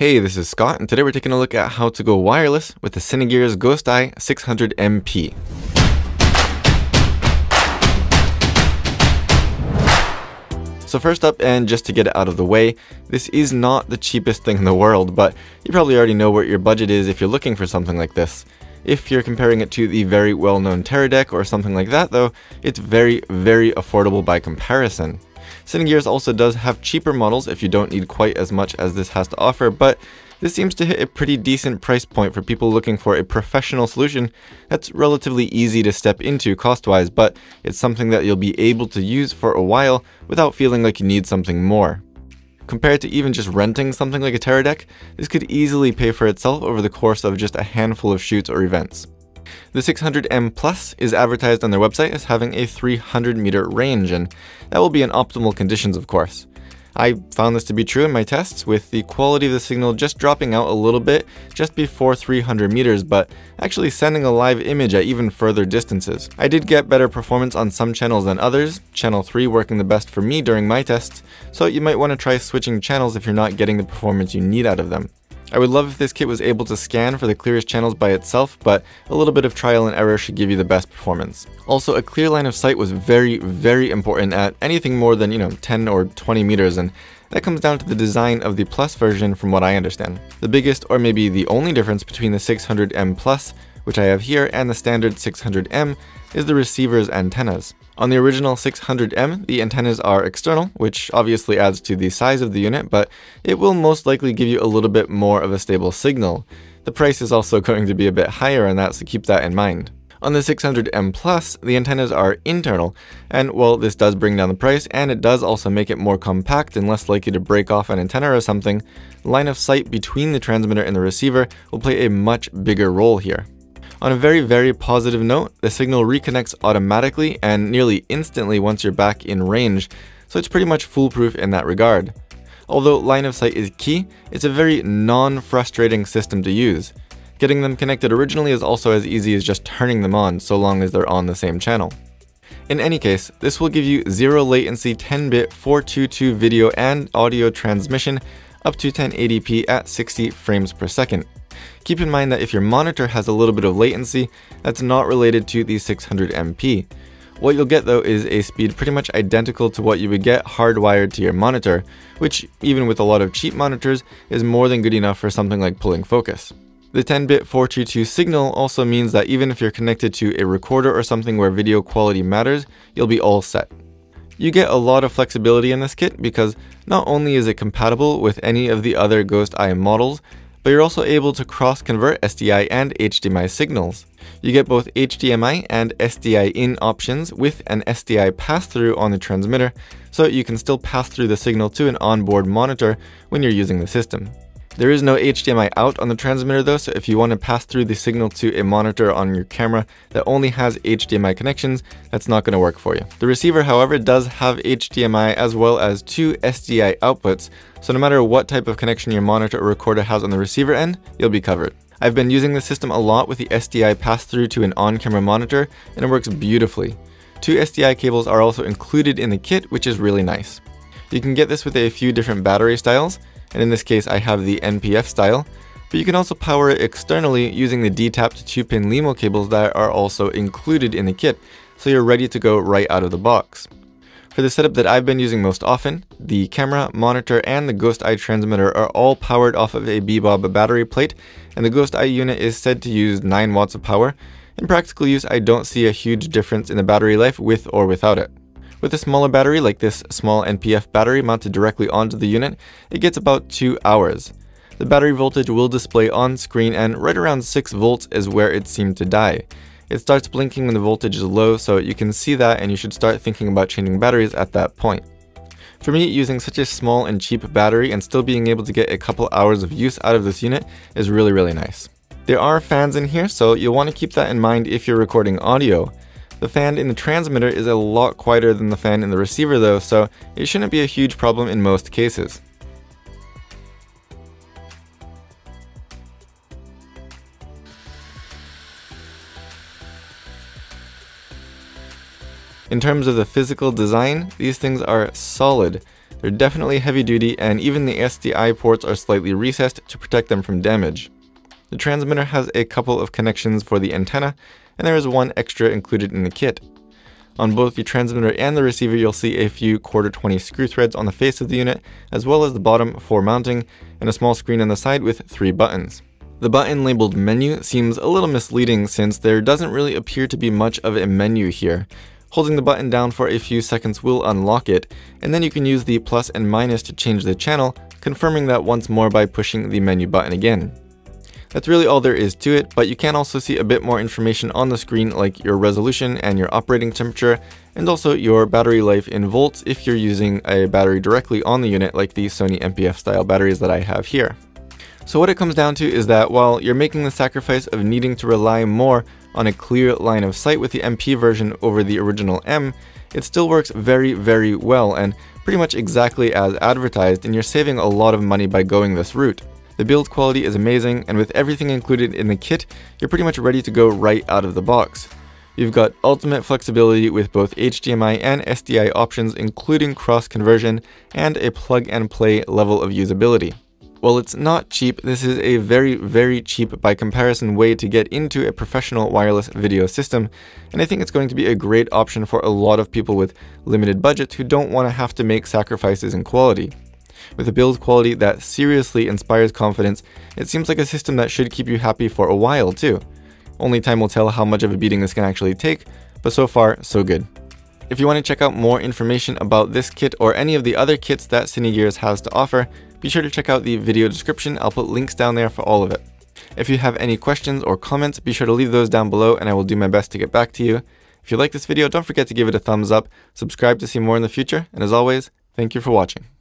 Hey, this is Scott, and today we're taking a look at how to go wireless with the Cinegears Sdi 600MP. So first up, and just to get it out of the way, this is not the cheapest thing in the world, but you probably already know what your budget is if you're looking for something like this. If you're comparing it to the very well-known Teradek or something like that though, it's very affordable by comparison. Cinegears also does have cheaper models if you don't need quite as much as this has to offer, but this seems to hit a pretty decent price point for people looking for a professional solution that's relatively easy to step into cost-wise, but it's something that you'll be able to use for a while without feeling like you need something more. Compared to even just renting something like a Teradek, this could easily pay for itself over the course of just a handful of shoots or events. The 600M Plus is advertised on their website as having a 300 meter range, and that will be in optimal conditions, of course. I found this to be true in my tests, with the quality of the signal just dropping out a little bit just before 300 meters, but actually sending a live image at even further distances. I did get better performance on some channels than others, channel 3 working the best for me during my tests, so you might want to try switching channels if you're not getting the performance you need out of them. I would love if this kit was able to scan for the clearest channels by itself, but a little bit of trial and error should give you the best performance. Also, a clear line of sight was very important at anything more than, 10 or 20 meters, and that comes down to the design of the Plus version from what I understand. The biggest, or maybe the only difference between the 600M Plus, which I have here, and the standard 600M is the receiver's antennas. On the original 600M, the antennas are external, which obviously adds to the size of the unit, but it will most likely give you a little bit more of a stable signal. The price is also going to be a bit higher on that, so keep that in mind. On the 600M Plus, the antennas are internal, and while this does bring down the price, and it does also make it more compact and less likely to break off an antenna or something, line of sight between the transmitter and the receiver will play a much bigger role here. On a very positive note, the signal reconnects automatically and nearly instantly once you're back in range, so it's pretty much foolproof in that regard. Although line of sight is key, it's a very non-frustrating system to use. Getting them connected originally is also as easy as just turning them on, so long as they're on the same channel. In any case, this will give you zero latency 10-bit 422 video and audio transmission up to 1080p at 60 frames per second. Keep in mind that if your monitor has a little bit of latency, that's not related to the 600MP. What you'll get though is a speed pretty much identical to what you would get hardwired to your monitor, which even with a lot of cheap monitors is more than good enough for something like pulling focus. The 10-bit 422 signal also means that even if you're connected to a recorder or something where video quality matters, you'll be all set. You get a lot of flexibility in this kit because not only is it compatible with any of the other Sdi models, but you're also able to cross-convert SDI and HDMI signals. You get both HDMI and SDI in options with an SDI pass-through on the transmitter, so you can still pass through the signal to an onboard monitor when you're using the system. There is no HDMI out on the transmitter though, so if you want to pass through the signal to a monitor on your camera that only has HDMI connections, that's not going to work for you. The receiver, however, does have HDMI as well as 2 SDI outputs, so no matter what type of connection your monitor or recorder has on the receiver end, you'll be covered. I've been using the system a lot with the SDI pass-through to an on-camera monitor, and it works beautifully. 2 SDI cables are also included in the kit, which is really nice. You can get this with a few different battery styles, and in this case I have the NPF style, but you can also power it externally using the D-tapped 2-pin LEMO cables that are also included in the kit, so you're ready to go right out of the box. For the setup that I've been using most often, the camera, monitor, and the Sdi transmitter are all powered off of a Bebob battery plate, and the Sdi unit is said to use 9 watts of power. In practical use, I don't see a huge difference in the battery life with or without it. With a smaller battery like this small NPF battery mounted directly onto the unit, it gets about 2 hours. The battery voltage will display on screen, and right around 6 volts is where it seemed to die. It starts blinking when the voltage is low, so you can see that and you should start thinking about changing batteries at that point. For me, using such a small and cheap battery and still being able to get a couple hours of use out of this unit is really nice. There are fans in here, so you'll want to keep that in mind if you're recording audio. The fan in the transmitter is a lot quieter than the fan in the receiver though, so it shouldn't be a huge problem in most cases. In terms of the physical design, these things are solid. They're definitely heavy duty, and even the SDI ports are slightly recessed to protect them from damage. The transmitter has a couple of connections for the antenna, and there is one extra included in the kit. On both the transmitter and the receiver, you'll see a few 1/4-20 screw threads on the face of the unit, as well as the bottom for mounting, and a small screen on the side with 3 buttons. The button labeled menu seems a little misleading since there doesn't really appear to be much of a menu here. Holding the button down for a few seconds will unlock it, and then you can use the plus and minus to change the channel, confirming that once more by pushing the menu button again. That's really all there is to it, but you can also see a bit more information on the screen, like your resolution and your operating temperature, and also your battery life in volts if you're using a battery directly on the unit like the Sony MPF style batteries that I have here. So what it comes down to is that while you're making the sacrifice of needing to rely more on a clear line of sight with the MP version over the original M, it still works very, very well and pretty much exactly as advertised, and you're saving a lot of money by going this route. The build quality is amazing, and with everything included in the kit, you're pretty much ready to go right out of the box. You've got ultimate flexibility with both HDMI and SDI options, including cross conversion, and a plug and play level of usability. While it's not cheap, this is a very, very cheap by comparison way to get into a professional wireless video system, and I think it's going to be a great option for a lot of people with limited budgets who don't want to have to make sacrifices in quality. With a build quality that seriously inspires confidence, it seems like a system that should keep you happy for a while too. Only time will tell how much of a beating this can actually take, but so far, so good. If you want to check out more information about this kit or any of the other kits that Cinegears has to offer, be sure to check out the video description. I'll put links down there for all of it. If you have any questions or comments, be sure to leave those down below and I will do my best to get back to you. If you like this video, don't forget to give it a thumbs up, subscribe to see more in the future, and as always, thank you for watching.